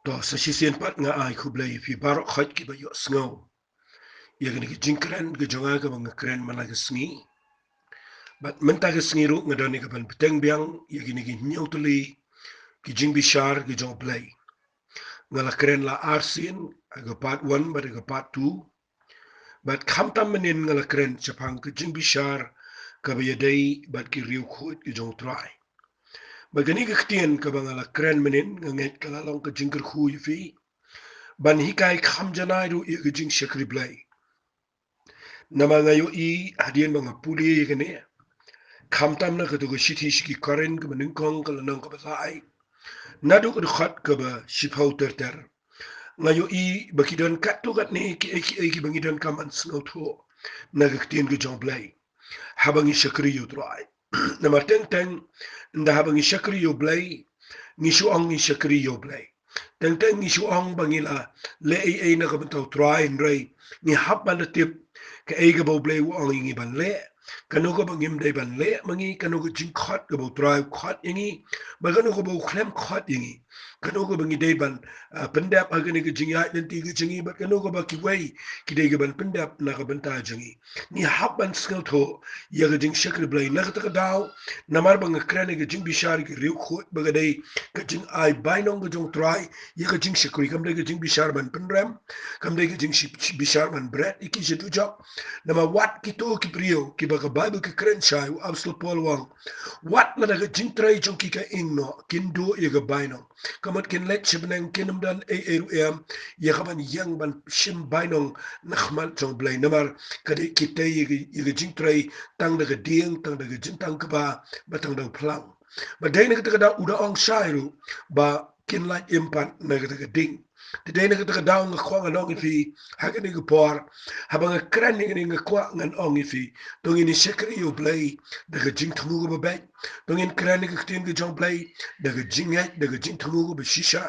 to sa sisien pat nga ai ku Blei fi barok khot ki ba yo sngo ya gani ki jinkran ge jonga ka bang kren mana ge sngi bat menta ge sngi ru nga doni ka ban peteng biang ya gini ki nyautuli ki Jingbishar ge jong Blei ngala kren la arsin aga part 1 ba aga part 2 bat khamtam menin ngala kren chapang ki Jingbishar ka ba yadai bat ki riu khot ki jong trai bagani ge ktien ka bang ngala kren menin nget kala long ka jinkar khu fi ban hikai kham janai ru i ge jing shakri Blei nama ngayo i hadien bang puli gane kham tam na ka to shiti shiki karen ka manin kong ka lanang ka basai nadu ka khat ka ba shipau ter ngayo i bakidon kat to kat ne ki bangidon kaman snow tho na ka ktien ge jong Blei habangi shakri yu trai nama teng nda habangi shakri yu Blei ni shu ong ni shakri yu Blei teng ni shu ong bangila le ai na ka bantau trai nrai ni hab ban tip ka ai ga bo Blei wo ong ngi ban le kanu ko bangim dai ban le mangi kanu ko jing khot ga bo trai khot ngi ba kanu ko bo khlem khot ngi kanu ko bangi dai ban pendap agani ke jing ya nanti ke jingi ba kanu ko ba ki wei ki dai ga ban pendap na ka banta jingi ni hab ban skil tho ya ga jing shakri Blei na ka ta daw na mar bang krane ga jing bishar ki riu khot ba ga dai ka jing ai bai nong ga jong trai ya ga jing shakri kam dai ga jing bishar ban penram kam dai ga jing bishar ban bread iki je du job nama wat ki to ki prio ki ba ka bible ki kren chai u apostol paul wang wat la ga jing trai jong ki ka ingno kin do ya ga bai nong kamat kin let chibnang kinum dan am ya ga ban yang ban shim bai nong nakhmal jong Blei namar ka dai ki tai ya ga jing trai tang da ga ding tang da ga jing tang ka ba tang da plang ba dai na ka da uda ong shairu ba kin la impan na ga ding de dai na ka da ong khwang along fi ha ga ni ga por habang kran ni nga kwa ngan ong fi dong ini shekri yo Blei daga jing thamu go ba dong in kran ni ka tin ga jong Blei daga jing ai daga jing thamu go ba shisha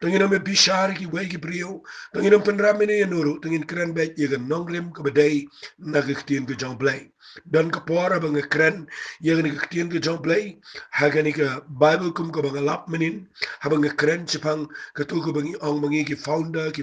dong in me bishar ki wei ki brio dong in pen ramene ya nuru dong in kran ba ye ga nongrem ka ba dai na ga tin ga jong Blei dan ka pora bang kran ye ga ni ka tin ga jong Blei ha ga ni ka bible kum ko bang lap menin habang kran chipang ka tu ko bang ong mangi ki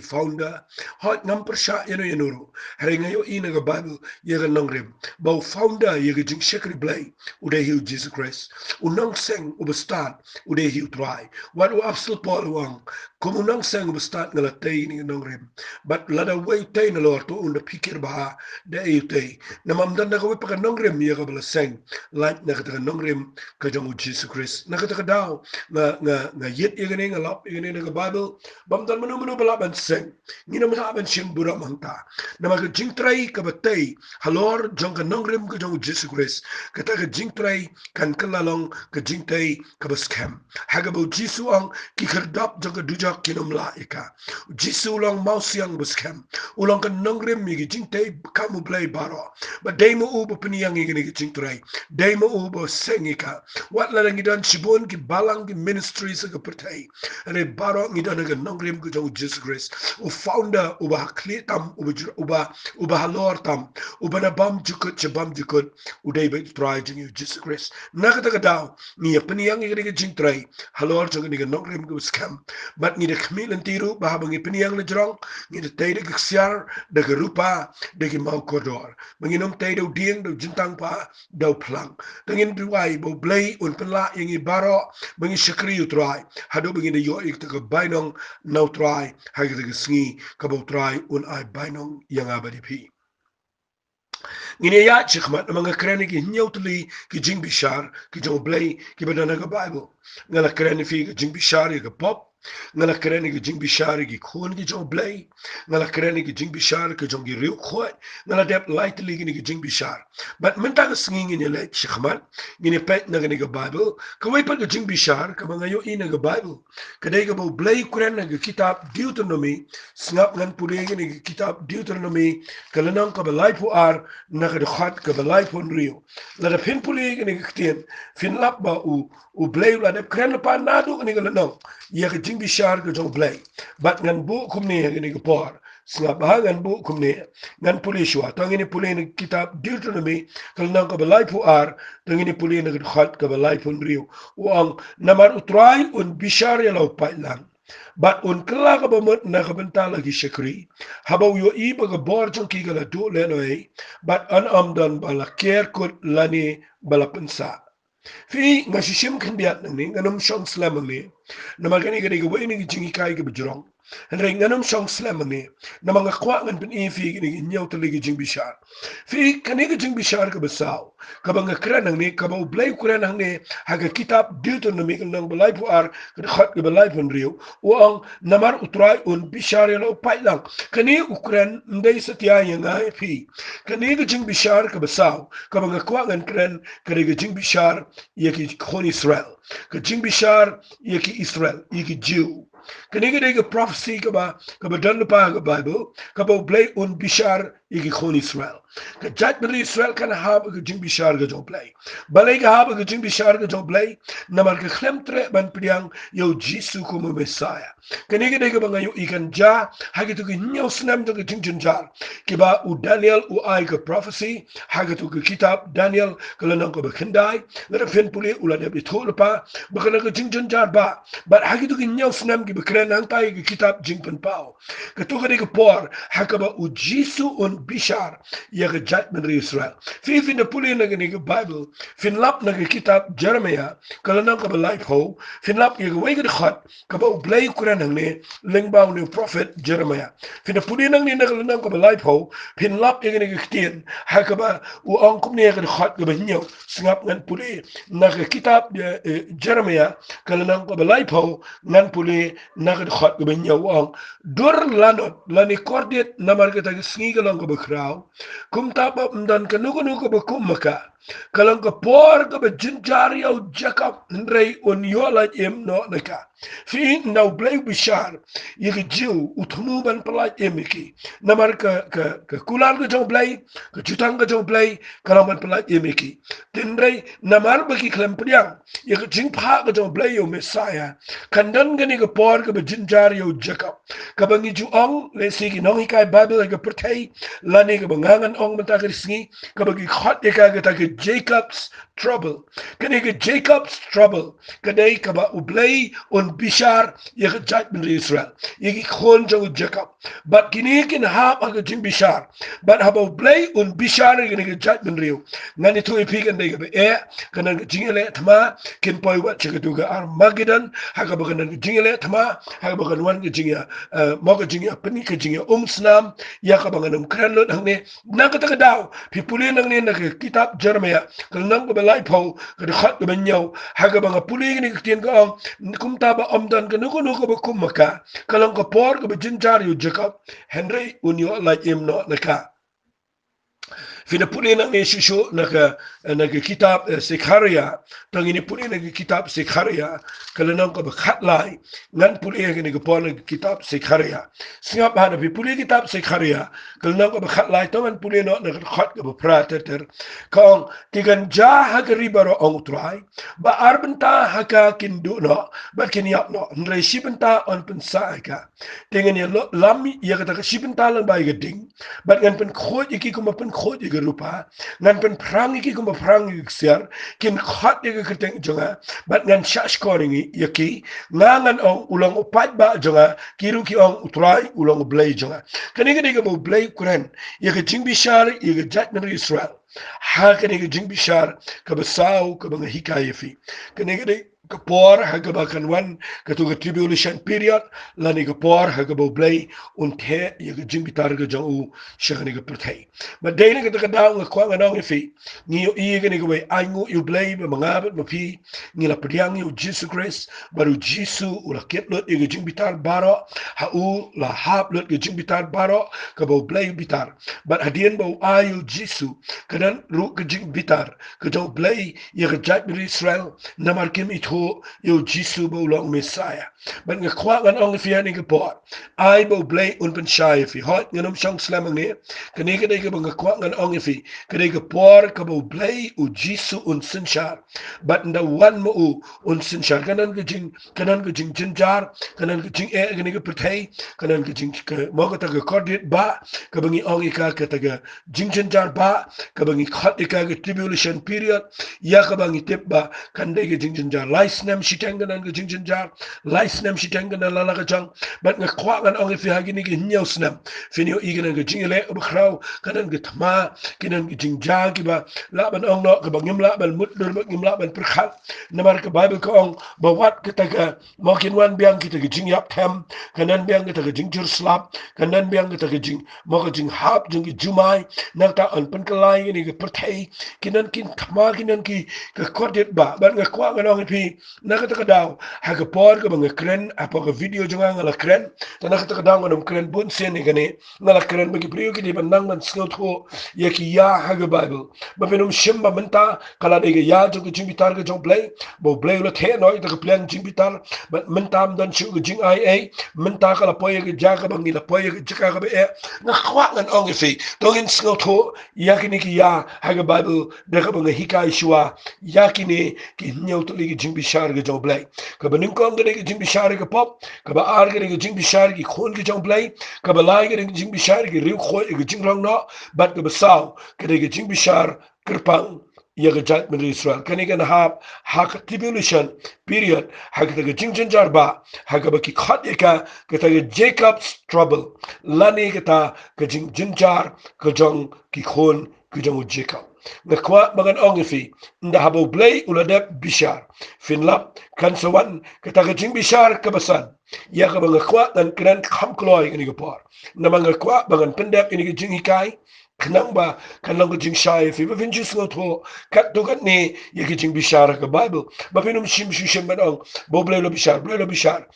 founder hot ngam persha ya nuru hari ngayo ina ga bible ye ga nongrem ba founder ye ga jing shekri Blei ude hiu Jesus Christ unong seng ubestat ude hiu try what u absolute paul wang kum unong seng ubestat ngala tay ni nongrem but lada way tay na lor to unda pikir ba da e tay na mamdan na ko pa nongrem ye ga bala seng like na ka nongrem ka jong Jesus Christ na ka daw nga yet ye ga ni nga lap ye ga ni ga bible bamdan manu bala ban seng ni na ma ban shin bura mangta na mag jing trai ka batay halor jong ka nongrem ka jong Jesus Christ ka ta ka jing trai kan kalalong ka jing tay ka baskem haga bo jisu ang ki khardap jong ka dujak kinom la ika jisu long mausiang baskem ulong ka nongrem mi ki jing tay kamu Blei baro ba day mo ubo piniyang ni ki jing trai day mo ubo sengika wat la ngidan shibon ki balang ki ministry sa ka pertai ane baro ngidan ka nongrem ka jong Jesus Christ o founder uba klitam uba halor tam uba na bam jukut chabam jukut uday ba try jing Jesus Christ nakata daw ni peniyang ngi ga jing try halor jong ni ga nongrem go scam but ni de khmilan tiru ba bang peniyang le jrong ni de tay de xiar de rupa de ki mau kodor mangi nom tay do ding do jintang pa do plang tengin duai bo Blei un penla yang i baro mangi shakri u try hado mangi de yo ik to ga bainong no try ha ga sngi ka bo try un ai bainong yang abadi pi ngine ya chikhmat mga krani ki nyotli ki Jingbishar ki jong Blei ki badana ga bible ngala krani fi ki Jingbishar ki pop ngala krani ki Jingbishar ki khon ki jong Blei ngala krani ki Jingbishar ki jong ki riu khot ngala dep lightly ki Jingbishar but menta ga sngi ngine le chikhmat ngine pet na ga bible ka wai pa ki Jingbishar ka mga yo ina ga bible kadai ga bo Blei kuran ga kitab Deuteronomy snap ngan puli ngine kitab Deuteronomy kalanang ka balai pu ar na ka khat ka balai pon rio la da pin puli ni ktien fin lap ba u Blei la da kren pa na do ni ga no ya ka Jingbishar ka jong Blei bat ngan bu kum ni ni ga por snga ba ngan bu kum ni ngan puli shwa to ni puli ni kitab Deuteronomy kal na ka balai pu ar to ni puli ni ga khat ka balai pon rio u ang namar utrai un bishar ya lo pa lang But un kala ka ba mot na ka benta lagi shakri. Habaw yo I ba ka bor jong ki gala do leno but an amdan bala care kut lani bala pensa. Fi ngashishim kan biat nang ni nganum shong slam ni nama gani gani ga wani jingi kai ga bujrong henry nganum shong slam ni nama nga kwa ngan pen fi gani nyau tali ga Jingbishar fi kani ga Jingbishar ga basaw ka ba nga kran nang ni ka ba Blei kran nang ni ha ga kitab Deuteronomy nang balai pu ar ka khat ga balai pun riu o ang namar utrai un bishar lo pailang kani ukran ndai satya yanga fi kani ga Jingbishar ka basaw ka ba nga kwa ngan kran ka ga Jingbishar yaki kon Israel ka Jingbishar yaki Israel yaki Jew kani ga prophecy ka ba dan pa ga Bible ka ba Blei un bishar yaki kon Israel ka judgment Israel kan ha ga Jingbishar ga jong Blei balai ga ha ga Jingbishar ga jong Blei namar ka khlem tre ban priang yo Jisu ko Messiah kani ga ba yo ikan ja ha ga tu ga nyaw snam ga Jingjinjar ki ba u Daniel u ai ga prophecy ha ga tu ga kitab Daniel kala nang ko ba khandai ngara fen puli ula de bitol pa bakana ga Jingjinjar ba ha ga tu ga nyaw snam gi bakran nang tai ga kitab Jingpan pao ka tu ga por ha ka ba u Jisu un bishar ya ga judgment Israel fi fin de puli na ga Bible fin lap na ga kitab Jeremiah kala nang ko ba life ho fin lap ya ga wai ga khat ka ba u Blei kuran nang ne leng ba ni prophet Jeremiah fin de puli nang ni na kala nang ko ba life ho fin lap ya ga kitien ha ka ba u ang kum ne ga khat ga ba nyaw singap ngan puli na ga kitab Jeremiah kala nang ko ba life ho ngan puli na ga khat ga ba nyaw ang dor lanot lani kordet namar ga ta sngi ga lang ko ba kraw kum ta ba mdan ka nugo ba kum maka kalang ka por ka ba jinjar yaw Jacob ndrei on yola em no naka fi now Blei bishar yigi jiu utmu ban pala emiki namar ka kular ga jong Blei ka jutang ga jong Blei kalang ban pala emiki tindrei namar ba ki klem priang yigi jing pha ga jong Blei yo Messiah kandan ga ni ga por ka ba jinjar yaw Jacob ka ba ngi ju ong le sigi nong ikai Bible ga pertai lani ga bangangan ong mata ka sngi ka ba ki khot ka ga ta Jacob's trouble kani ga Jacob's trouble kadai ka ba u Blei un bishar ya judgment Israel yigi khon jong Jacob but kini kin ha ga Jingbishar but haba Blei un bishar ga judgment riu ngani tu ipi kan dai ga e kanan ga jingele thma kin poi wat chega tu ga Armageddon ha ga ba kanan ga jingele thma ha ba kan wan ga jingya mo ga jingya pani ka jingya snam ya ka ba nganum kran lot hang ne na ka ta daw pi puli nang ne na kitab Jeremiah kal nang ba lai pho ka khat ba nyaw ha ga ba puli ni tien ga kum ta ba amdan ka nuko ba kum maka kalang ka por ka ba jinjar yu Jacob Henry unyo like him no naka fina puli nang ni shisho naka kitab Sekharia tangini puli nang kitab Sekharia kala nang ka ba khat lai ngan puli nang ka por nang kitab Sekharia singap ha na puli kitab Sekharia kala nang ka ba khat lai tangan puli no nang khat ka ba prater kong tigan ja ha ka ribaro ong trai ba arbenta ha ka kindu no ba kinyap no nrai shibenta on pensa ka dengan ya lam ya ka shibenta lang ba ga ding ba ngan pen khoj iki kuma pen khoj rupa ngan pen prang iki kuma prang siar kin khat ye ka teng jonga bat ngan shash koring yaki ngan ong ulang upat ba jonga kiru ki ong utrai ulang Blei jonga kani ga bo Blei kuran ye ka Jingbishar ye ka judgment Israel ha kani ga Jingbishar ka basaw ka bang hikayefi kani ga kapor hagaba kanwan katuga tribulation period lani kapor hagaba Blei unthe yaga Jingbitar ga jangu shagani ga perthai but daily ga daw nga kwa nga nong fi ni yo i ga ni ga way angu yu Blei ba mangabat ma fi ni la priang yu Jesus Christ baru Jisu ula ketlot yaga Jingbitar baro ha u la hap lot ga Jingbitar baro ka ba Blei bitar but hadien ba ayu Jisu kadan ru ga Jingbitar ka jaw Blei yaga judgment Israel namar kim itho yo Jisu bo long Messiah but nga kwa ngan ong fi ani ga pot ai bo Blei un pen shai fi hot nganom shang slamang ne kani ga dai ga nga kwa ngan ong fi kani ga por ka bo Blei u Jisu un sinshar but nda wan mo u un sinshar kanan ga jing jinjar kanan ga jing e ga ni ga perthai kanan ga jing mo ga ta ga kordit ba ka bangi ong ka ta ga jing jinjar ba ka bangi khat ka ga tribulation period ya ka bangi tip ba kan dai ga jing jinjar lai nem shitengan ga jingjinjar lais nem shitengan la la ga jang bat nga kwa ngan ong fi hagini ga nyaus nem finio igen ga jingile ubkhraw kanan ga tama kinan ga jingja ki ba la ban ong no ga bangim la ban mut dur bangim la ban perkhat namar ka bible ka ong ba wat kita ga mokin wan biang kita ga jingyap them kanan biang kita ga jingjur slap kanan biang kita ga jing mo ga jing hap jing jumai nak ta an pen kalai ni ga perthai kinan kin tama kinan ki ka kodit ba ban ga kwa ga ong fi na ka ta daw ha ga por ga bang kren apa ga video jonga ngala kren ta na ka ta daw ngam kren bun sen ni gane ngala kren bagi priyo ki di ban man skill tho ya ki ya ha ga bible ba benum shimba menta kala de ga ya jo ga jimbitar ga jong Blei bo Blei lo the no ta ga plan jimbitar ba menta am dan chu ga jing ai ai menta kala poye ga ja ga bang ni la poye ga jika ga be na kwa ngan ong fi dong in skill tho ya ki ni ki ya ha ga bible de ga bang hikai shua ya ki ni ki nyau to li ga Jingbishar ga jong Blei ka banin ko ga ga Jingbishar ga pop ka ba ar ga Jingbishar ki khon ga jong Blei ka ba lai ga Jingbishar ki riu khoi ga jingrang no bat ga saw ga Jingbishar kerpang ya ga judgment Israel kani ga hak tribulation period hak ga jingjinjar ba hak ba ki khat ka ga Jacob's trouble lani ga jingjinjar ga jong ki khon ga jong Jacob na kwa magan ongifi nda habo Blei uladep bishar finlap kan sawan kata ga Jingbishar kabasan ya ka bang kwa dan kran kham kloy ni ga par na mang kwa bangan pendep ini ga jinghikai kanang ba kanang ga jingshai fi ba vinju sngo tho kat to kat ni ya ga Jingbishar ka bible ba finum shim shim ban bo Blei lo bishar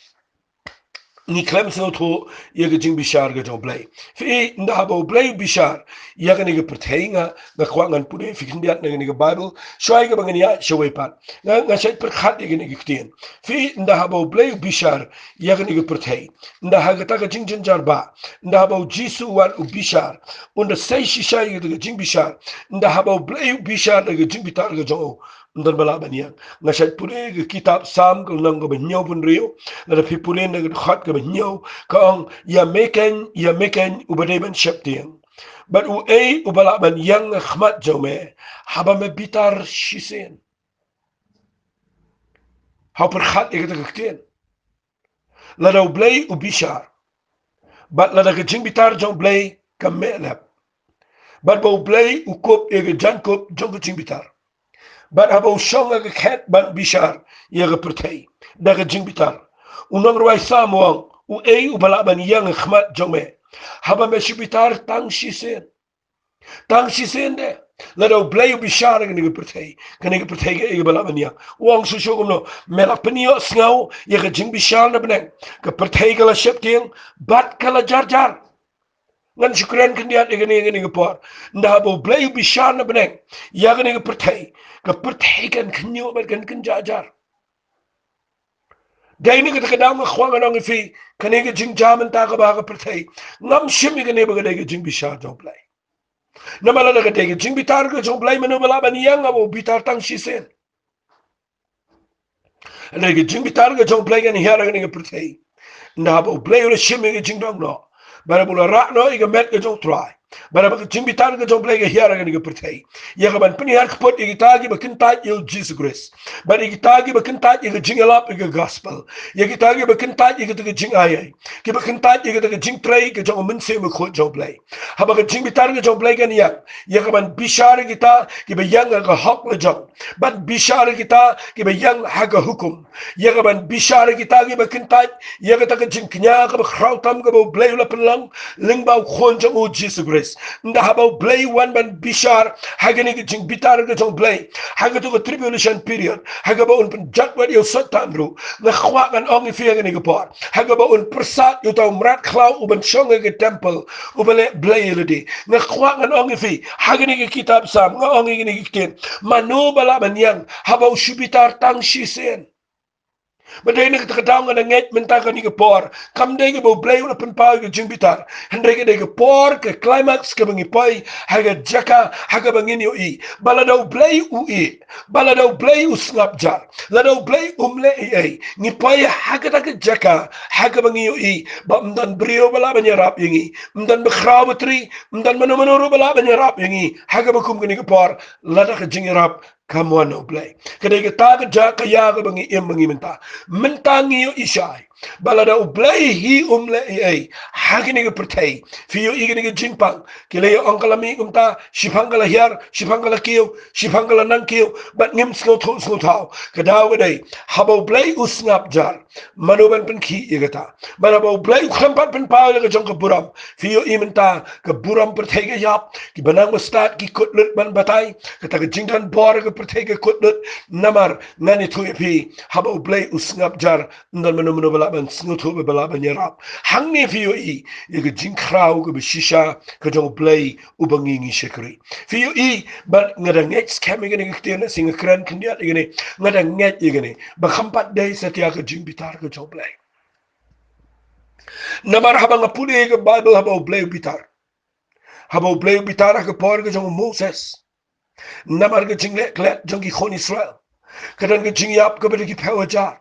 ni klem so tho ye ga Jingbishar ga jong Blei fi nda habo Blei bishar ya ga ni ga perthainga ga khwangan pure fi kindiat na ni ga bible shwai ga bangania shwai pat nga shay per khat ye ga ni ga ktien fi nda habo Blei bishar ya ga ni ga perthai nda ha ga ta ga jingjinjar ba nda habo jisu wan u bishar und sai shi shay ga Jingbishar nda habo Blei bishar ga Jingbitar ga jong ndar bala baniang nga shay pure ga kitab sam ga nang ga banyaw pun rio na fi pure na ga khat ga banyaw ka ong ya meken ubade ban shaptiang but u ubala ban yang khmat jome haba me bitar shisen ha per khat e ga ktien la do Blei u bishar but la da Jingbitar jong Blei ka melap but bo Blei u kop e ga jankop jong Jingbitar but habo shonga ga khat ban bishar ye ga perthai da ga Jingbitar unang rwai samwang u ubala ban yang khmat jome haba me shibitar tang shisen de la do Blei u bishar ga ni ga perthai ga bala ban yang wang su shogum no melak penio sngaw ye ga Jingbishar na beneng ga perthai ga la shepting bat kala jar ngan shukran kandiat e ga ni ga por nda bo Blei u bishar na beneng ya ga ni ga perthai kan knyo bat kan jar dai ni ga daw nga khwang nang fi kane ga jingjaman ta ga ba ga perthai ngam shimi ga ne ba ga Jingbishar jong Blei na mala ga ga Jingbitar ga jong Blei mano bala ban yang abo bitar tang shisen na ga Jingbitar ga jong Blei ga ni hera ga ni ga perthai na bo Blei ro shimi ga jingdong no bara bula ra no i ga met ga jong try bara ba Jingbitar ga jong Blei ga hera ga ni ga perthai ya ga ban pini har kpot i ta gi ba kin ta il Jesus Christ ba i ta gi ba kin ta i ga jingalap i ga gospel ya gi ta gi ba kin ta i ga jing ai ki ba kin ta i ga jing tray ga jong mun se ma kho jong Blei ha ba ga Jingbitar ga jong Blei ga ni ya ga ban bishar gi ta ki ba yang ga hok la jong ban bishar gi ta ki ba yang ha ga hukum ya ga ban bishar gi ta gi ba kin ta ya ga ta ga jing knya ga ba khrau tam ga ba Blei la pelang ling ba khon jong o Jesus Christ nda ha ba Blei wan ban bishar ha ga ni ga Jingbitar ga jong Blei ha ga to ga tribulation period ha ga ba un jat wat yo sot tam ru na khwa kan ong fi ga ni ga por ha ga ba un persat yo taw mrat khlau u ban shong ga temple u ba le Blei le di na khwa kan ong fi ha ga ni ga kitab sam nga ong ni ga ken manu bala ban yang ha ba Jingbishar tang shisen Badai nak terkadang ada nget mentah kan ni por. Kam dai ke bau Blei ulah penpau ke Jingbitar. Hendai ke dai ke por ke climax ke bangi pai haga jaka haga bangini ui. Baladau Blei ui. Baladau Blei usngap jar. Ladau Blei umle ai. Ni pai haga tak jaka haga bangi ui. Ba mdan brio bala banyarap yangi. Mdan bekrau betri. Mdan menuru bala banyarap yangi. Haga bakum ke ni por. Ladak jingirap Come on, no Blei. Kadai kita kerja kaya ke bangi menta. Mentangi yo isai. Balada Blei hi le ai. Hagini ke pertai. Fiyo igini ke jinpang. Kile yo angkalami umta. Shipangala hiar. Shipangala kiyo. Shipangala nang kiyo. But ngim sngo tau. Kadau kadai. Habo Blei usngap jar. Manuban pen ki igata. Manabo Blei ukhampat pen pao ke jong ke buram. Fiyo imenta ke buram pertai ke yap. Ki banang mustad ki kutlut ban batai. Kata ke jingdan bor ke pertega kutlut namar ngani tuipi haba Blei usngap jar ndal menu balaban snutu balaban yarap hangni fiyo i yega jingkrau ke beshisha ke jong Blei ubangingi shekri fiyo i but ngada ngech scamming ngani ktiana singa kran kindiat ngani ngada ngech ngani bakhampat dai setia ke jingbitar ke jong Blei namar haba ngapuni ke Bible haba Blei bitar ke por ke jong Moses namar ke jingle klet jong ki khon Israel kadang ke jing yap ke beri ki pawa jar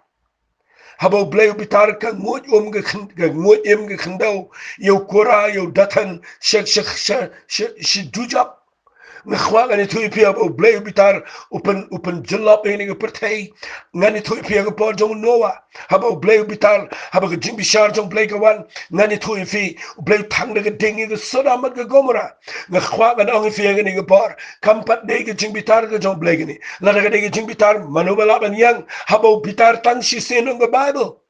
habo Blei bitar ka ngut ke khandau yo kora yo datan shek dujap ngkhwa ngani thui pia bo Blei bitar open jilap ini ke pertai ngani thui pia ke por jong Noah habo Blei bitar habo ke Jingbishar jong Blei ke wan ngani thui fi Blei thang de ke ding ke Sodom ke Gomora ngkhwa ngani ong fi ngani ke por kampat de ke Jingbitar ke jong Blei ni la de ke Jingbitar manubala ban yang habo bitar tang shi senong ke Bible.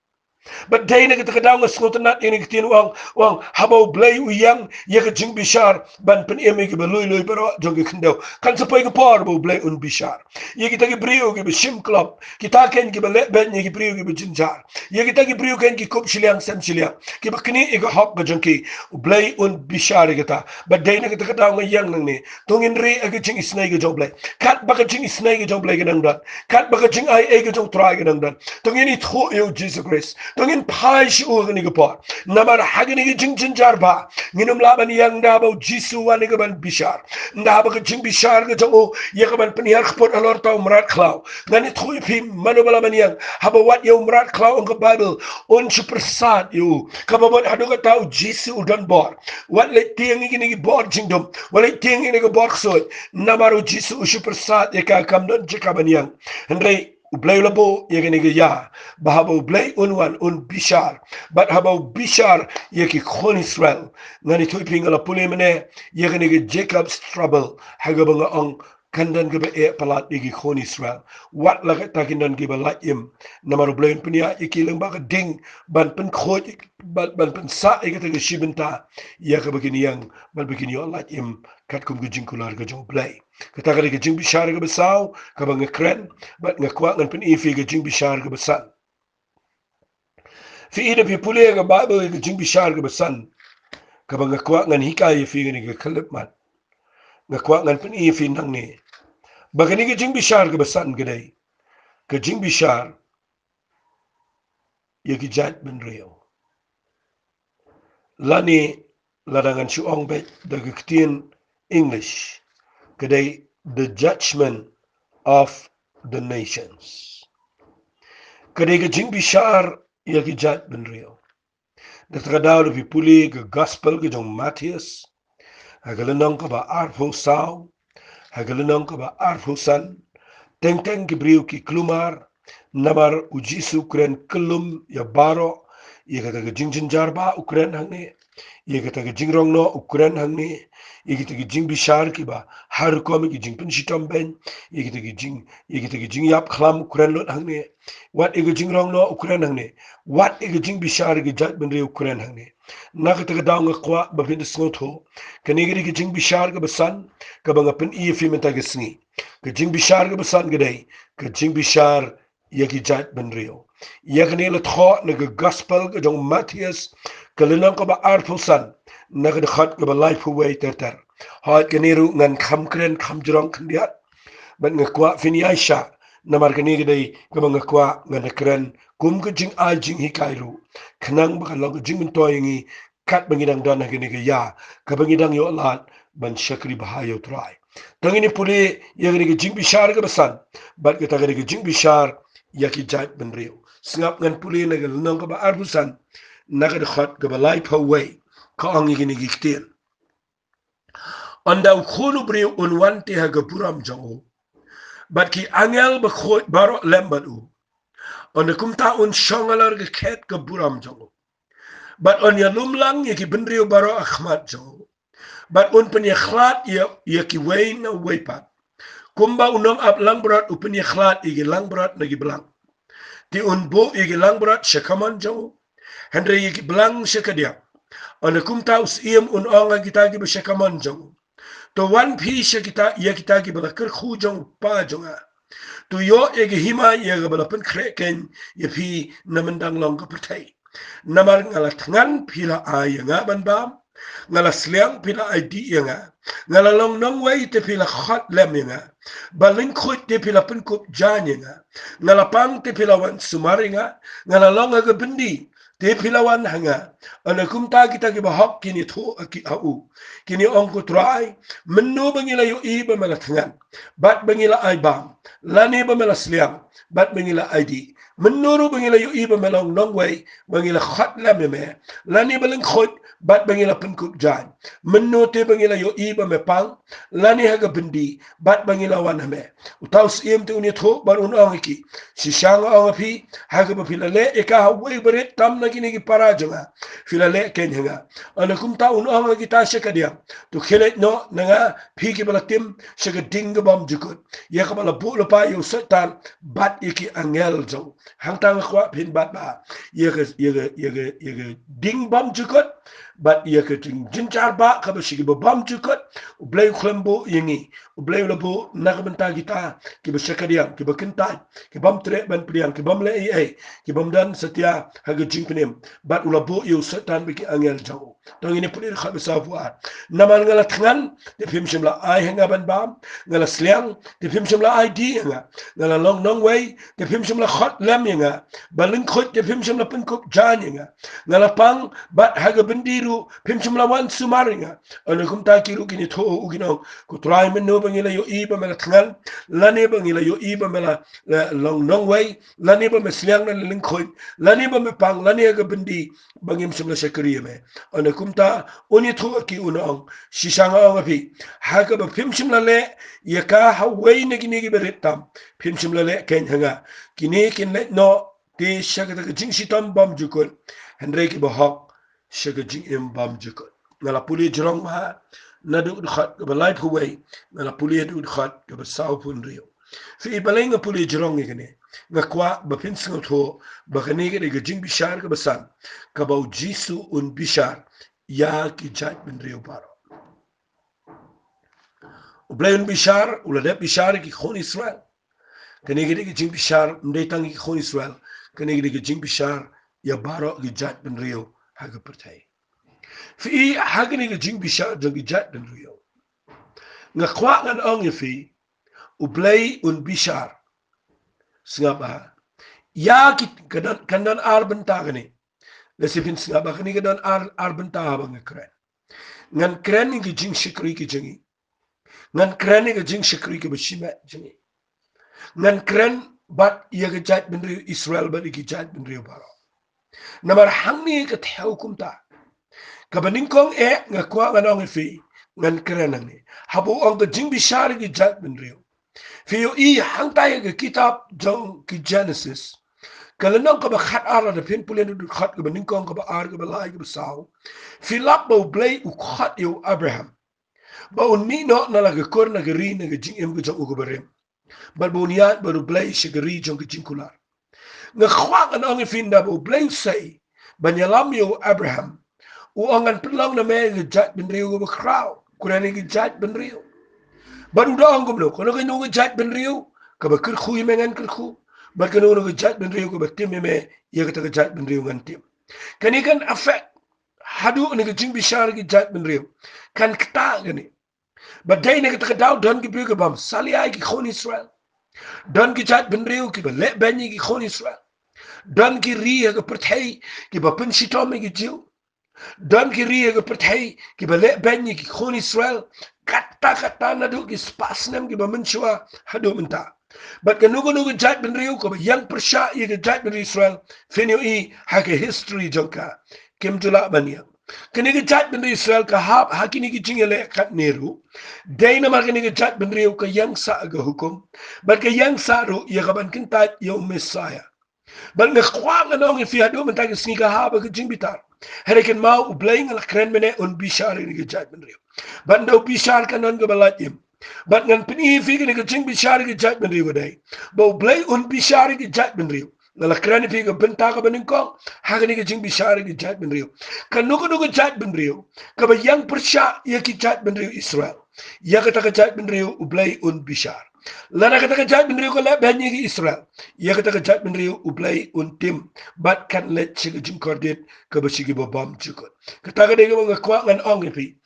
But day na kita kadang ngat ini kitin wang habo Blei uyang ya ke Jingbishar ban pen emi ke belui pero jong ke kendo kan sampai ke por bo Blei un bishar ya kita ke brio ke shim club kita ken ke bele ben ya ke brio ke jinjar ya kita ke brio ken ke kup shiliang sem shiliang ke bakni e ke hok ke jong ke Blei un bishar kita but day na kita kadang yang nang ni tungin ri ke jing isnai ke jong Blei kat ba ke jing isnai ke jong Blei ke nang dat kat ba ke jing ai ke jong try ke nang dat tungin i tho yo Jesus Christ tungin pai shi urgani ke por namar hagini ke jing jinjar ba nginum laban yang da ba jisu wani ke ban bishar nda ba ke jing bishar ke jong ya ke ban penihar khpot alor tau mrat klau ngani thui pi manu bala man yang haba wat yo mrat klau ang ke Bible on supersat yo kababot hadu ke tau jisu udan bor wat le tiang ini ke bor jingdom wale tiang ini ke bor khsoi namaru jisu supersat ya ka kam don jikaban yang ndai Blei labo ya gani ke ya bahabo Blei unwan un bishar but habo bishar ya ki khon Israel ngani thui pingala pule mene ya gani ke Jacob's trouble hagabanga ang kandan ke be palat igi khon Israel wat la ta kindan ke ba im namaru Blei punya ikilang ba ding ban pen khoj ban pen sa ke te shibenta ya ke begini yang ban begini yo la im kat kum ke jingkular ke jong Blei kata kali ke Jingbishar ke besau ke bang kren bat ngakwa ngan pen ifi ke Jingbishar ke besan fi ida pi pule ke Bible ke Jingbishar ke besan ke bang ngakwa ngan hikai fi ke kelip mat ngakwa ngan pen ifi nang ni bagani ke Jingbishar ke besan ke dai ke Jingbishar ye ki jat ben reo lani ladangan suong bet de ketien English kedai the judgment of the nations kedai ke Jingbishar ya ki jat ben reo da tradau de puli ke gospel ke jong Matthias hagalenong ka ba arfo sao hagalenong ka ba arfo san teng ke brio ki klumar namar ujisu kren kelum ya baro ya kata ke jingjinjar ba ukren hangne ya kata ke jingrong no ukren hangne ya kata ke Jingbishar ki ba har kom ki jingpin shitom ben ya kata ke jing yap khlam ukren lot hangne wat ege jingrong no ukren hangne wat ege Jingbishar ki jat ben re ukren hangne na kata ke daung kwa ba bin snotho kanigri ke Jingbishar ke besan ka bang pen i fi menta ke sngi ke Jingbishar ke besan ke dai ke Jingbishar ya ki jat ben reo ya kene le tho ne ke gospel ke jong Matthias ke le nang ka ba arfusan na ke khat ke ba life away ter ha ke ne ru ngan kham kren kham jrong khndiat ban ngakwa fini aisha na mar ke ne ke dai ke ba ngakwa ngan kren kum ke jing al jing hi kairu khnang ba lo ke jing to yingi kat bangidang dan ke ne ke ya ka bangidang yo lat ban shakri bahayo try tangini puli ya ke Jingbishar ke besan bat ke ta ke Jingbishar ya ki jat ben reo sngap ngan puli na ke nang ka ba arbusan na ke khat ke ba life away ka angi ke ni gikten anda khunu breu on wante ha ga buram jango bat ki angel bakhoi baro lembadu on kum ta un shongalar ge ket ke buram jongo bat on ya lumlang ye ki benriu baro akhmat jongo bat un pen ye khlat ye ki wein na weipat kumba unong ap lang brat upen ye khlat igi lang brat na gi belang ti un bo igi lang brat shakaman jongo Henry ye ki belang shakadia on kum ta us iem un onga kita gi shakaman jongo to one piece kita ye kita gi bala ker khu jong pa jonga tu yo ege hima ye ga bala pen kreken ye pi namandang long ka pertai namar ngala tangan pila ayanga ban bam ngala sliang pila ID nga ngala long nong wei te pila khat lem nga balin khut te pila pen kup jan nga ngala pang te pila wan sumari nga ngala long ga bindi te pila wan hanga ana kumta kita ki bahak kini thu aki au kini ong ku trai mennu bangila yo I ba mala tangan bat bangila ai bam lani ba mala sliang bat bangila ID menuru bangila yo I ba mala nong wei bangila khat lem me lani balin khut bat bangila pen kup jan mennu te bangila yo I ba me pang lani haga bindi bat bangila wan me utaus iem te uni thu bar un ong ki si shang ong phi haga ba pila le eka wei berit tam na kini ki para jonga pila le ken hanga ana kum ta un ong ki ta shakadia tu khele no nanga phi ki bala tim shaga ding bam jukut ye ka bala bu lo pa yo setan bat iki angel jong hang tang khwa phin bat ba ye ding bam jukut bat ye ka ting jinchar ba ka ba shigi bam jukut blei khlembo yingi blei lo bu na ka banta kita ki ba shakadia ki ba kinta ki bam tre ban priang ki bam le ai ki bam dan setia haga jing penem bat ula bu yo setan biki angel jong tong ini pun kha sa fuat naman ngala tangan te phim shimla ai hanga ban bam ngala sliang te phim shimla ID nga ngala long nong wei te phim shimla khot lam nga balin khot te phim shimla pen kup jan nga ngala pang bat haga bendiru phim shimla wan sumari nga ana kum ta kiru kini tho ugino ku trai men no bangila yo I ba mala tangan lani bangila yo I ba mala long nong wei lani ba mesliang na lin khot lani ba me pang lani haga bendi bangim shimla shakriya me ana kumta uni thu ki unong shishanga ngapi haga ba phim shimla le yaka hawai ne kini gi beritam phim shimla le ken hanga kini kin le no ti shaga ga jing shitam bam jukul henry ki ba hok shaga jing im bam jukul ngala puli jrong ma na du khat ga light huwai ngala puli du khat ga sau pun rio fi balenga puli jrong ngene ngakwa ba phim singo tho ba kani ga jing bishar ga basan ka ba jisu un bishar ya ki jat bin rio baro Blei un bishar ulade bishar ki khon Israel kani gidi ki jing bishar ndetang ki khon Israel kani gidi ki jing bishar ya baro ki jat bin rio haga pertai fi hagni ki jing bishar jang ki jat bin rio ngakwa ngan ong fi Blei un bishar singaba ya ki kanan arben tagani lesifin singaba kani kanan arben tagaba ngakren ngan kren ki jing shikri ki jingi ngan kren ki jing shikri ki bashima jingi ngan kren bat ye ki jat bin rio Israel bat ki jat bin rio baro namar hangni ka hukum ta kabaning kong ngakwa nganong fi ngan kren ni habu ong ka jing bishar ki jat bin rio fi yo I hang ta ye kitab Jong ki Genesis kalanong ka ba khat ara da pin pulen du khat ka baning kong ka ba ar ka ba lai ka ba saw fi lap bo Blei u khat yo Abraham ba un mi no na la ga kor na ga ri na ga jing em ga jong u ga barem ba buniat ba Blei shigari jong ga jing kular nga khwang an ong fin da bo Blei say banyalam yo Abraham u angan pelang na me ga jat bin rio ga ba kraw kurani ga jat bin rio ba du da ong gumlo kono ga no ga jat bin rio ka ba kir khu me ngan kir khu ba ka no ga jat bin rio ga ba tim me ye ga ta ga jat bin rio ngan tim kani kan affect hadu ni ga jing bishar ga jat bin rio kan kta gani ba dai ne ga ta daw don ki bi ga bam sali ai ki khon Israel don ki jat bin rio ki ba le ben ki khon Israel don ki ri ga perthai ki ba pin shitom ki jiu don ki ri ga perthai ki ba le ben ki khon Israel kata na du ki spasnem ki ba menchwa hadu menta but kan nugo jat bin rio ko ba yang persha ye ga jat bin Israel fenio I ha ke history jonka kim jula banya Kini ke jat ben Israel ka hakini ke jingele kat neru. Dai na mar kini ke jat ben riu ka yang sa ga hukum. Bat ka yang sa ru ya kaban kintat ya Messiah. Bat nga kwa nga nong fi adu man tagi sni ka haba ka jingbitar. Heriken mau u Blei nga kren mene un bishar ni ke jat ben riu. Bat ndau bishar ka non ga balat yim. Bat ngan pini fi ke Jingbishar ke jat ben riu dai. Ba u Blei un bishar ke jat ben riu. Ngala kren fi ka benta ka bening kong. Hakini ke Jingbishar ke jat ben riu. Kan nuku jat ben riu. Ka ba yang persya ya ki jat ben riu Israel. Ya kata ka jat ben riu u Blei un bishar. Lana kata ka jat ben riu ka la banyi ki Israel. Ya kata ka jat ben riu u Blei un tim. Bat kan let chika jingkordit ka ba shigi ba bam chukot. Kata ka dega mga kwa ngan ong ipi.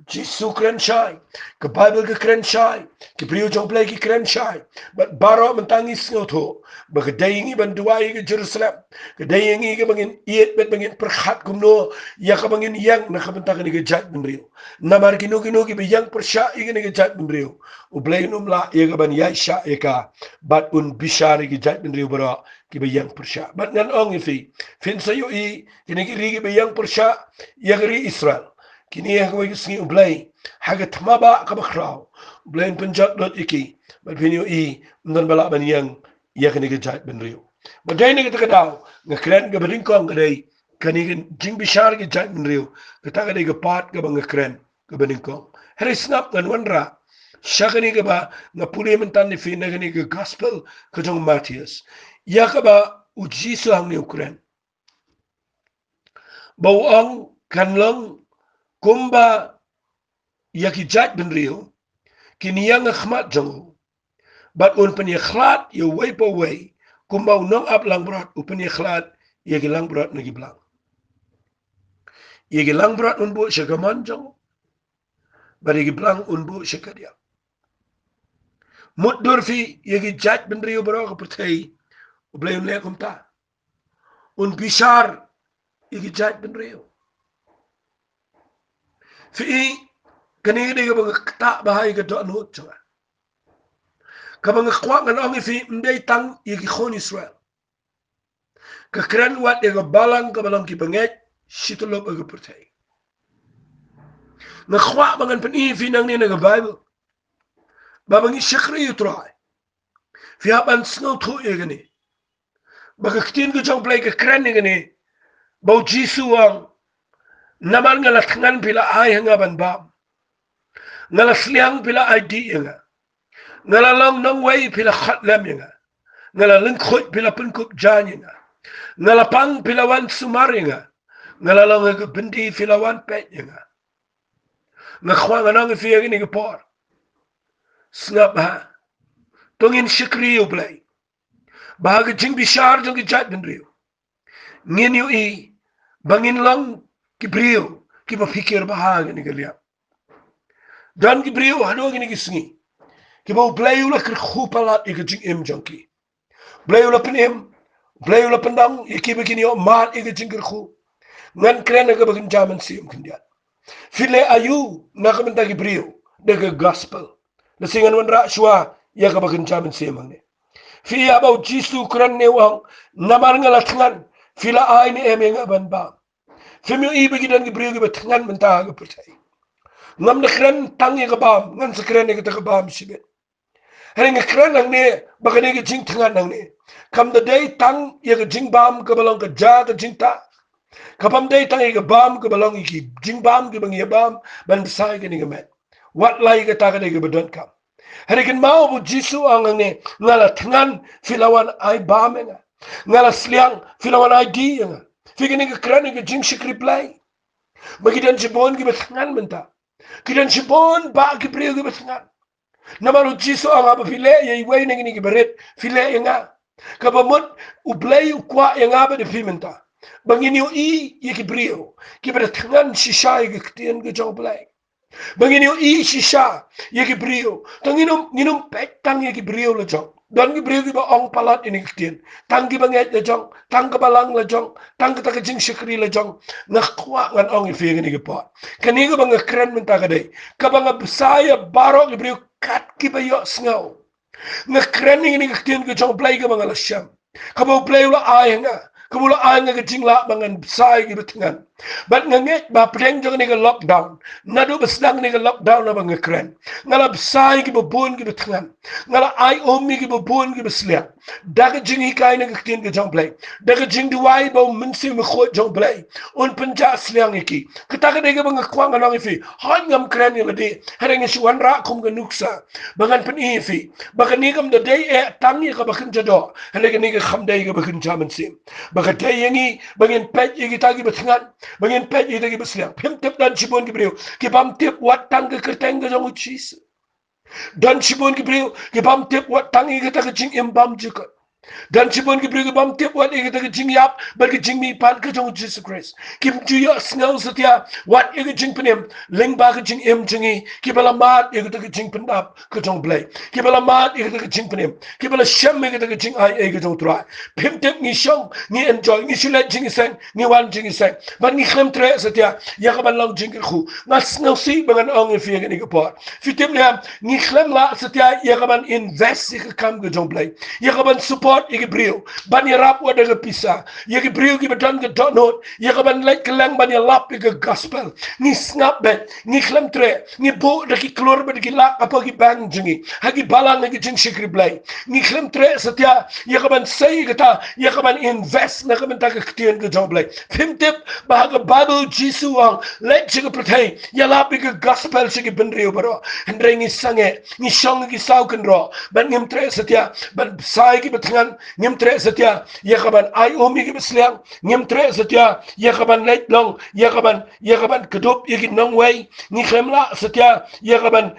Jisu kren shai. Ka Bible ka kren shai. Ki priu jong Blei ki kren shai. Bat baro mentangi sngot ho. Ba ka dayangi ban duwai ka Jerusalem. Ka dayangi ka bangin iet bet bangin perkhat kumno. Ya ka bangin yang na ka bentaka ni ka jat ben riu. Namar kinu ki ba yang persya i ka ni ka jat ben riu. U Blei numla ya ka ban yai sya ya ka. Bat un bishar ki jat ben riu bara ki ba yang persya. Bat ngan ong ifi. Fin sayo i kini ki rigi ba yang persya ya ka ri Israel. Kini ya ka wagi singi u Blei. Haga tmaba ka bakraw. U Blei penjat dot iki. Bat pinyo i mdan balak ban yang ya ka ni ka jat ben riu. Bagai ni kita daw nga kren ka beringkong kadai kani Jingbishar ki jat ben riu. Kata kadai ka pat ka ba nga kren ka beringkong. Hari snap ngan wanra. Siya kani ka ba nga puli mentan ni fina kani ka gospel ka jong Matthias. Ya ka ba ujiso ang ni Ukren. Bawang kanlang kumba ya ki jat ben riu. Kini yang akhmat jong. Bat un penyeklat ya way pa way. Kumba unong ap lang berat upen penyeklat ya ki lang berat nagi belang. Ya ki lang berat unbu siya kamanjong. Bat ya ki belang unbu siya kadiak. Mut durfi ya ki jat ben riu baro ka pertai. U Blei un lekum ta. Un bishar ya ki jat ben riu. Fi kani ka bang tak bahai ka do anut chunga. Kabang kwak ngan ong ifi mdei tang ya ki khon Israel. Ka kren wat ya ka balang ka balang ki pangek situlop aga pertai. Nga kwak bangan pen ifi nang ni nga Bible. Babang isyakri utrai. Fi hapan snow tu ya gani. Baka kitin ko jong Blei ka kren ya gani. Bau Jisu ang naman nga latngan pila ay nga banbam. Nga lasliang pila ay di ya nga. Nga lalong nong way pila khatlem ya nga. Nga lalengkot pila penkup jan ya nga. Nga lapang pila wan sumar ya nga. Nga lalong nga bendi pila wan pet ya nga. Nga kwa nga nang ifi ya gani ka por. Snap ha. Tungin syakri u Blei. Bahaga Jingbishar jong ki jat ben riu. Ngin yu i. Bangin lang ki briu. Ki mapikir bahaga ni kaliap. Dan ki briu hano gini ki singi. Ki bau Blei ula kerkhupalat ika jing im jongki. Blei ula penim. Blei ula pendang. Iki begini o mat ika jing kerkhu. Ngan kren aga bagin jaman siyum kendiat. File ayu nakamenta ki briu. Daga gospel. Nasingan wanra shwa. Ya ka bagin jaman siyum ang ni. Fiya bau Jisu kren newang. Namar nga latngan. Fila ay ni eme nga banbam. Fimyo ibagidan ki briu ki batangan menta aga percay. Ngam na kren tangi ka bam. Ngan sa kren ni kita ka bam sibit. Hari nga kren ang ni, baka ni ka jing tangan ang ni. Kam da day tang, ya ka jing bam ka balong ka ja ka jing ta. Kapam day tang ya ka bam ka balong iki jing bam ka bang ya bam, ban besay ka ni ka met. Wat lay ka ta ka ni ka badon kam. Hari kan mau bu Jisu ang ni, ngala tangan filawan ay bam nga. Ngala sliang filawan ay di nga. Fika ni ka kren ni ka jing shikri Blei. Magidan sibon ki batangan menta. Kidan sibon ba ki priyo ki batangan. Naman Jisu ang apa file ya iway na gini kibarit file ya nga kabamot u Blei u kwa ya nga ba de pimenta bangin yu i ya kibriyo kibaratangan shisha ya kitiyan ka jong Blei bangin yu i shisha ya kibriyo tanginum petang ya kibriyo la jong dan kibriyo kiba ong palat ini kitiyan tang kibanget la jong tang kabalang la jong tang katakajing syakri la jong nakwa ngan ong ifi gini kipot kaniga bang kren menta kaday kabang besaya baro kibriyo kat kibayo sngaw. Nga krening ni kaktiyan ka jong Blei ka mga lasyam. Kabaw Blei ula ay nga. Kabaw ula ay nga kajing la mga say kibatingan. But ngangit ba preng jong ni lockdown. Nado besdang ni lockdown na bang kren. Ngala besai ki bubun ki betangan. Ngala ai omi ki bubun ki besliang. Daga jing hikai na kitin ki jong Blei. Daga jing duwai ba minsi mi khot jong Blei. Un penja sliang iki. Ketaka dega bang kwang anong ifi. Han ngam kren ni ladi. Hereng isuan ra kum ke nuksa. Bangan pen ifi. Bakan ni kam da day e tangi ka bakan jado. Hereng ni ka kham day ka bakan jaman sim. Bakan day yangi bangin pet iki tagi betangan. Bangin pet ita ki besliang. Pim tip dan cibon ki beriu. Ki bam tip wat tang ke kerteng ke jong ucis. Dan cibon ki beriu. Ki bam tip wat tang ki kata ke jing imbam juga. Dan cibon ki beriu ki bam tip wat ki kata ke jing yap. Bar ki jing mi pan ke jong Jesus Christ. Kim juya sngal setia. Wat ki jing penim. Ling ba ke jing im jingi. Ki bala mat ki kata ke jing pendap ke jong Blei. Ki bala mat ki kata ke jing penim. Ki bala syam ki kata ke jing ai ke jong trai. Pim tip ni syong. Ni enjoy. Ni sulet jing iseng. Ni wan jing iseng. But ni klem tre setia. Ya ka ban lang jing khu. Ngas sngal si bangan ong fi ke ni ke por. Fitim ni ni klem la setia ya ka ban invest ke kam ke jong Blei. Ya ka ban support iki brio ban ya rap wada ke pisa ya ke brio ki beton ke donot ya ka ban lek kelang ban ya lap ke gospel ni snap bet ni klem tre ni bo de ki klor be ki lak apa ki bang jingi hagi balang ke jing shikri Blei ni klem tre setia ya ka ban say kata ya ka ban invest na ka ban ta ke ktien ke jong Blei tim tip ba ka bible jisu ang lek jing protein ya lap ke gospel sigi ben rio baro hendreng ni sange ni shong ki sau kan ro ban ngim tre setia ban sai ki betangan ngim tre setia ya kaban ai omi ki besliang ngim tre setia ya kaban leit long ya kaban kedup ya ki nong wei ni khemla setia ya kaban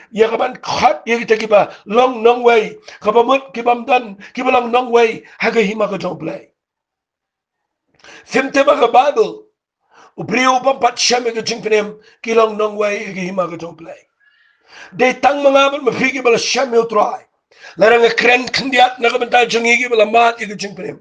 khat ya ki takiba long nong wei kabamut ki bamdan ki balang nong wei haga hima ka jong Blei simte ba ka bible ubrio pampat syame ka jing penem ki long nong wei ki hima ka jong Blei de tang mangabal mafiki bala syame utrai larang keren kendiat na kabanta jangi bala mat iku jing penem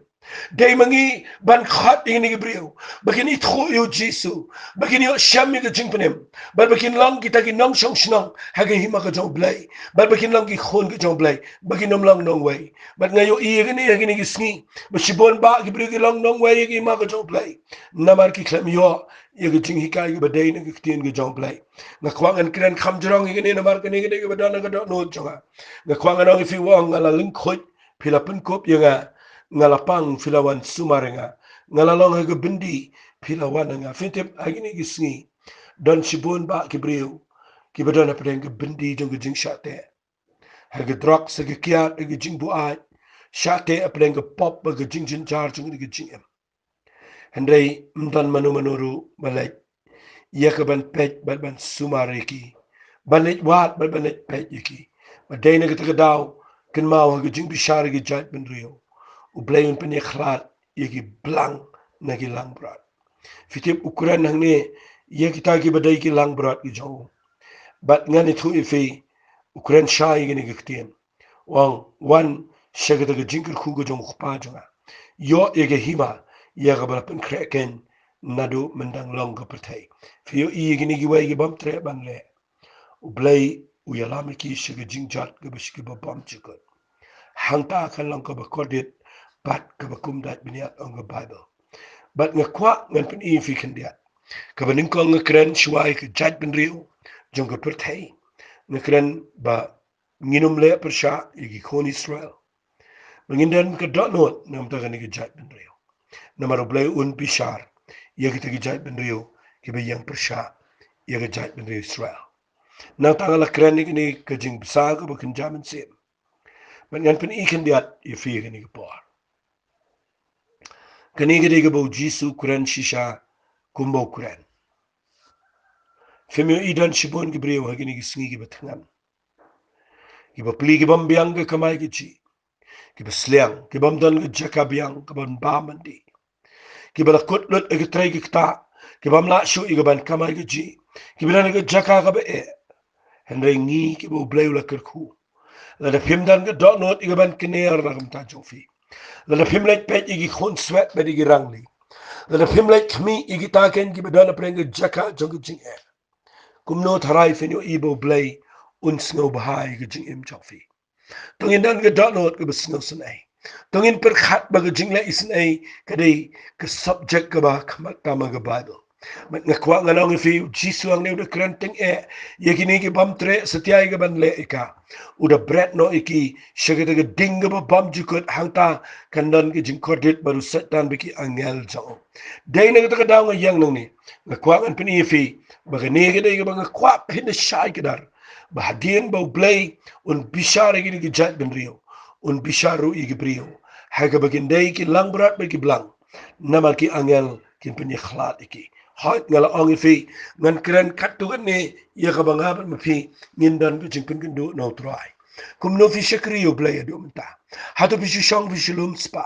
day mangi ban khat ini ki brio bagini tho yo jisu bagini syam ki jing penem bar bagin long kita ki nong song snong hage hima ka jong Blei bar bagin long ki khon ka jong Blei bagin nom long nong wei bar ngayo i gini ki sngi basibon ba ki brio ki long nong wei ki hima ka jong Blei namar ki klem yo ye ki jing hikai ki badai na ki tien ki jong Blei na kwangan kren kham jrong gini namar kini ki badana ka do no jonga na kwangan ong fi wong ngala ling khoi phila pun kop yenga ngalapang filawan sumarenga ngalalong haga bindi filawan nga fintip agini gisngi don sibun ba kibriu kibadana pedeng ke bindi jong jing shate haga drak sege kiat ge jing buai shate apedeng ke pop ge jing jin jar jong ge jing em hendai mdan manuru balai yakaban pej ban sumareki banit wat banit pej yiki badena ge tagadaw ken mau ge jingbishar ge jat ben rio Blei un peni khlat yeki blang na ki lang brat fitip ukuran nang ne ye kita ki badai ki lang brat ki jong bat ngani thu ifi ukuran sha yi ni giktien wang wan shagada ge jinkir khu ge jong khpa jonga yo ye ge hima ye ga bal pen kreken nadu mendang long ge pertai fi yo yi ge ni gi wai ge bam tre ban le Blei u yalami ki shige jingjat ge bishki bam chikot hangta kan long ko ba kodit bat kabakum dat biniat on the Bible. But nga kwa ngan pen i fi kendiat. Kabaning ko nga kren shwai ka jaj ben rio jong ka pertai. Nga kren ba nginum le per sha igi kon Israel. Mangindan ka donot nam ta ka jaj ben rio. Namaro Blei un bishar ye ka jaj ben rio ki ba yang per sha ye ka jaj ben rio Israel. Nang ta la kren ni ka jing bisa ka ba kan jamin sim. Man ngan pen i kendiat i fi ka ni ka por. Kanigadiga bo jisu kuran shisha kumbo kuran. Femio idan shibon gibreo hagini gisngi gibatangan. Giba pli gibam biang ga kamay gichi. Giba sliang, gibam don ga jaka biang kaban bamandi. Giba la kutlot agitray gikta. Gibam la shu igaban kamay gichi. Giba na ga jaka ga e. Henry ngi gibo bleu la kirku. La da pimdan ga donot igaban kiner na gamta jofi. La pim lek pet igi khon sweat bet igi rangli. La pim lek kmi igi taken gi bedana prenga jaka jong jing e. Kum no tharai fin yo ibo Blei uns ngo bahai gi jing im jofi. Tongin dan ga donot gi besno sanai. Tongin per khat ba gi jing la isan ai kadai ke subject ga ba khamat tama ga Bible. mat ngakwa nganong fi jisu ang ne udah keren ting yakini ki bam tre setia ga ban le ika udah bread no iki shagata ga ding ga bam jukut hangta kandan ki jing kordit baru setan biki angel jao dai na ga daw nga yang nang ni ngakwa ngan pini fi baga ne ga dai ga bang ngakwa pin shai kadar bahadien bau Blei un bishar gi gi jat ben rio un bisharu igi brio haga bagin dai ki lang berat bagi blang nama ki angel kin pini khlat iki hot ngala ongi fi ngan keren katu kan ni ya ka banga ban fi ngindan ku jing pin du no try kum no fi shakri yo Blei adu menta hato fi shong fi shulum spa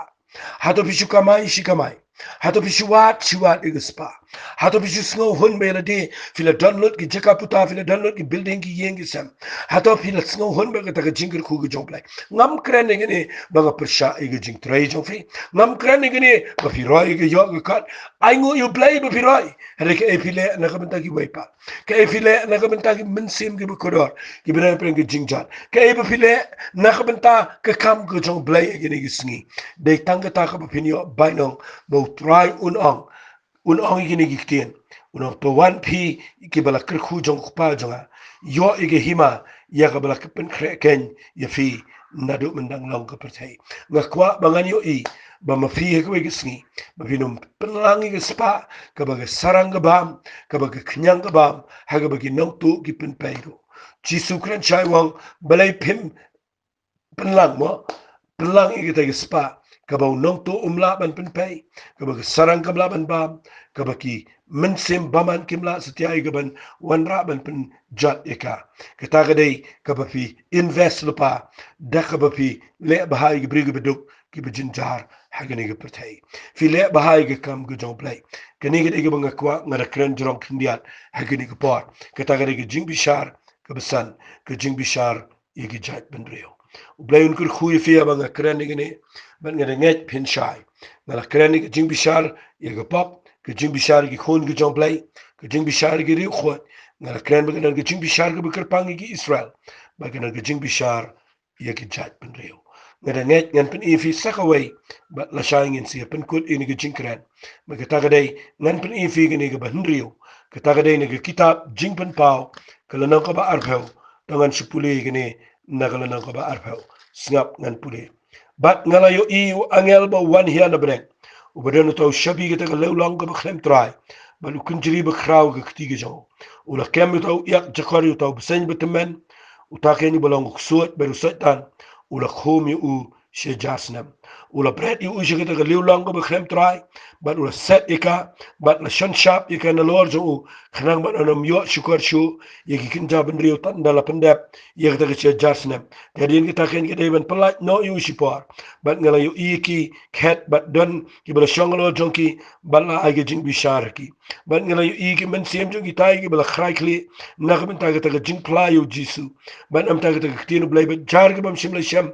hato fi kamai shi kamai hato fi shiwat igi spa hato fi snow hun be la de fi la download ki jeka puta fi la download ki building ki yengi sam hato fi la snow hun be ka jingir ku gi joblai ngam kren ne ne ba ga persha igi jing trai jong fi ngam kren ne ne ba fi roi igi yo ga kat ai ngu yo Blei ba fi roi re ke e fi le na ka benta ki wepa ke e fi le na ka benta ki minsim ki kodor ki bena pen ki jingjat ke e ba fi le na ka benta ka kam ko jong Blei igi ne gi sngi de tanga ta ka ba fi ni ba nong bo try un ong igi ni gikten un to one p ki bala kir khu jong pa jonga yo igi hima ya ka bala pen ken ya fi nadu mendang long ka pertai ngakwa bangan yo i ba ma fi ka wi gisni ba fi num penlang igi spa ka ba sarang ga bam ka ba knyang ga bam ha ga ba ki nong tu ki pen pairo jisu kran chai wang balai pim penlang mo penlang igi ta spa kabau nong to umla ban pen pay kabag sarang kabla ban bam kabaki mensim baman kimla setiai gaban wanra ban pen jat eka kata gadai kabafi invest lupa da kabafi le bahai gibri beduk ki bejinjar hagani ge pertai fi le bahai ge kam ge jong Blei kani ge ge banga kwa ngara kren jrong kindiat hagani ge pot kata gadai ge jingbishar kebesan ke jingbishar ye jat ben reo Blei unkur khui fi banga kren ge ban ngada nget pin shai ngala krani ke jingbishar ye ga pop ke jingbishar ki khon ke jong Blei ke jingbishar ki ri khot ngala kran ba ke jingbishar ke bikar pangi ki Israel ba ke jingbishar ye ki jat pen reo ngada nget ngan pen ifi sakaway ba la shai ngin si pen kut ini ke jingkran ba ke tagadai ngan pen ifi ke ni ke ban reo ke tagadai ne ke kitab jingpen pau ke lanang ka ba arphau tangan sepule ke ni na ke lanang ka ba arphau sngap ngan pule bat ngala yo i angel ba wan hiya na breng u badan to shabi gata lew long ba khlem try ba lu kunjri ba kraw ga kti ga jo u la kem to yak jakar yo to bsen bitmen u ta ken ba long suot ba satan u la khom yo she jasnam u la bret yo je gata lew long ba khlem try ba u la set ika ba la shan shap ika na lor jo khnang ba nam yo shukar shu ye ki kin jaban riyo tan dala pendep ye gata che jasnam kadin kita ken ke deban pelat no yo shipar bat ngala yo iki ket bat don ki bala shongalo jonki bala age jing bishar ki bat ngala yo iki men sem jonki tai ki bala khraikli na ben ta ga jing pla yo jisu bat am ta ga ktinu Blei bat jar ga bam shimla sham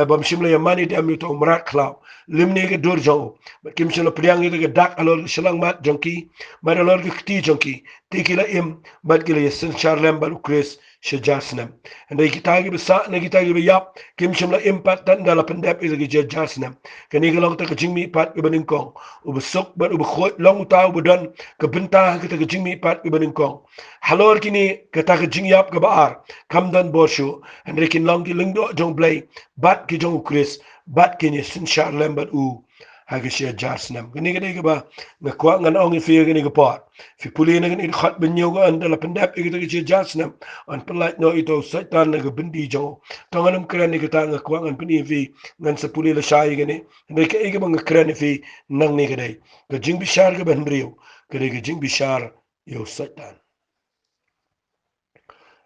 bam shimla yamani de am to umrat klaw limne ga dor jo bat kim shimla priang ga dak alor shlang mat jonki bat alor ga kti jonki tikila im bat gila yasin charlem bal ukres shajasnam and they kitagi bisa na kitagi be yap kim shimla impact tan dala pendep is gi jasnam kani galong ta jingmi pat ke baning kong u besok bat u khot long ta u don ke benta ke ta jingmi pat ke baning kong halor kini kata ke jing yap ke baar kam dan boshu and rekin long ki lingdo jong Blei bat ki jong ukres bat ke ni sin charlem bat u hagi shia jasnam kani ga ba na kwa ngan ong fi ga ni ga pot fi puli na ni khat ben yo ga andala pendep ga ta shia jasnam an pelat no ito satan na ga bindi jo tanganam kran ni ga nga kwa ngan pini fi ngan sa puli la shai ga ni ne ka ga bang kran fi nang ni ga dai ga jingbishar ga ben riyo ga ga jingbishar yo satan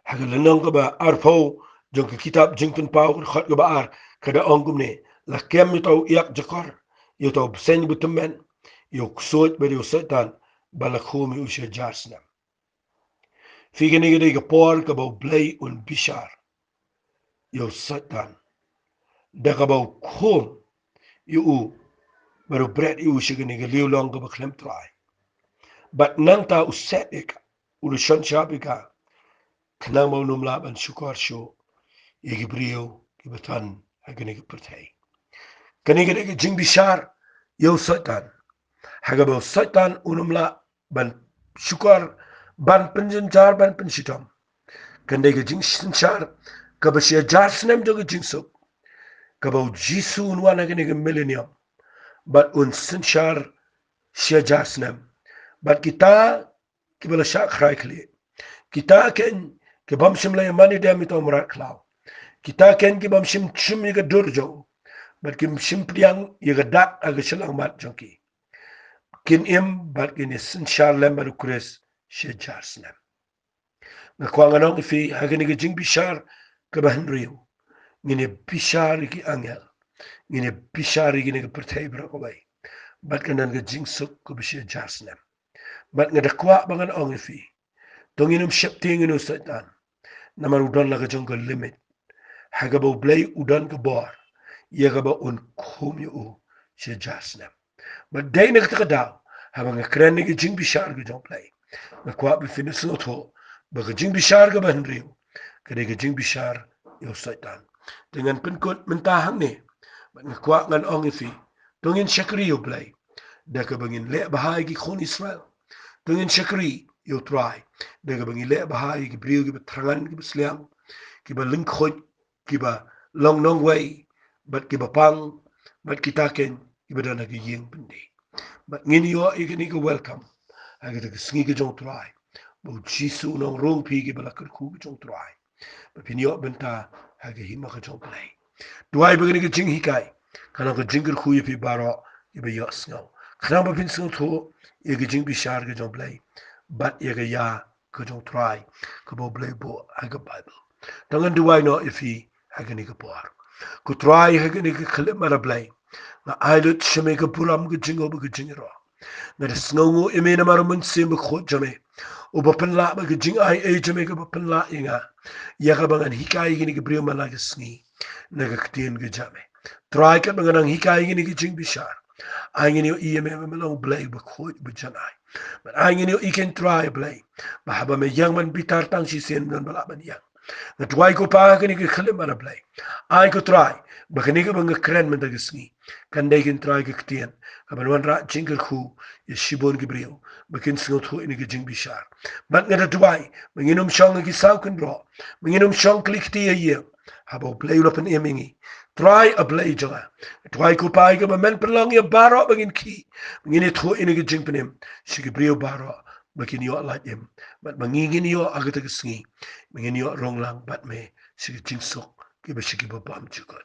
haga la nang ga ba arfo jong ka kitab jingpin paw khat ga ba ar kada ongum ne la kem to yak jakar yo to sen butumen yo ksot be yo satan bala khumi usha jasna fi ga ni ga por ka ba Blei un bishar yo satan da ka ba khum yo baru bread yu shigani ga liu long ga klem try but nang ta uset ik ulu shon shabika knang mau num laban shukar sho ye gibrio gibatan hagani ga pertai kani ga jingbishar yo satan haga ba satan unum la ban syukar ban penjenjar ban pensitom. Kandai ke jing sinchar ka basia jar snem jo ke jing sok. Ka bau jisu unwana ke millennium. But un sinchar sia jar snem. But kita kibala syak khaikli. Kita ken ke bamsim la yamani dem ito murat klau. Kita ken ke bamsim chim ye ke durjo. But kim sim priang ye ke dak aga selang mat jongki. Kin im but kin sinchar lemba kures sia jar snem. Ngakwanganong ifi hagani ke Jingbishar ke bahanriyo. Ngine bishar ki angel. Ngine bishar ki pertai berakawai. Bat kanan ke jingsuk ke bishia jarsnem. Bat ngadakwa bangan ong ifi. Tonginum syapti nginu satan. Naman udan laga jong ke limit. Hagabau Blei udan ke bor. Yagaba un kum yu u sia jarsnem. Bat day nagtakadaw. Habang ngakren ni ke Jingbishar ke jong Blei. Ngakwa bifinu sunoto. Baga Jingbishar ke bahanriyo. Kada ke Jingbishar yo satan. Dengan penkut mentahang ni. Ngakwa ngan ong ifi. Tungin syakri yo Blei. Daka bangin le bahai ki khon Israel. Tungin syakri yo try. Daka bangin le bahai ki brio ki batrangan ki basliang. Ki ba lingkhot. Ki ba long nong way. Bat ki ba pang. Bat kitaken. Ki ba dana ki ying pendi. Bat ngini yo ikini ka welcome. Agad ka singi ka jong try. Bau jisu nong rong pi ki balakar ku ka jong try. Bat pinyo benta haga hima ka jong Blei. Duai begini ke jing hikai. Kanang ke jingker kuya pi baro iba yos ngau. Kanang ba pinsang to ye ke jing bishar ke jong Blei. Bat ye ke ya ke jong try. Ke bo Blei bo haga Bible. Tangan duai no ifi haga ni ke por. Ku try haga ni ke khalip mara Blei. Na ailut shame ke puram ke jingo ba ke jingiro. Na de sngongo ime na mara munsim ba khot jame. O ba penla ba ke jing ai jame ke ba penla inga. Ya ka bangan hikai gini ke brio malaga sngi. Nagaktiin ke jame. Try kat mengenang hikai gini ke Jingbishar. Angin yo iya me melong Blei bakhoy bajanay. But angin yo iken try Blei. Bahaba me yang man bitar tang si sen nan balaban yang. Na tuwai ko pa kini ke khalim mana Blei. Ay ko try. Bakani ka mga kren man dagasngi. Kanday kin try ke ktien. Kaban wan ra jingker khu. Ya shibon ke brio. Bakin singot ho ini ke Jingbishar. Bat nga da tuwai. Manginom siyang ki saw kan bro. Manginom siyang klikti ya iya. Habo Blei ulapan emingi. Try a Blei jala. Try ko pa ka men perlang ya baro bangin ki. Mangini tho ini ke jingpenim. Sige brio baro. Bakin yo alat im. Bat mangingin yo agat agasngi. Mangin yo rong lang bat me. Sige jingsok. Kiba sige babam jukot.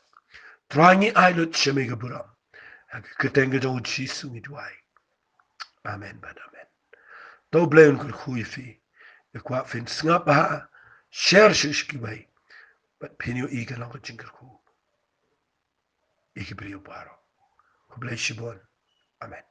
Try ni ailut shemega buram. Ketenga jong jisu ni duai. Amen bat amen. To Blei un kur khui fi. Kwa fin snap ha. Share shish ki bai. But pinyo iga lang ko jingker ku. Iki brio baro. Ku Blei shibon. Amen.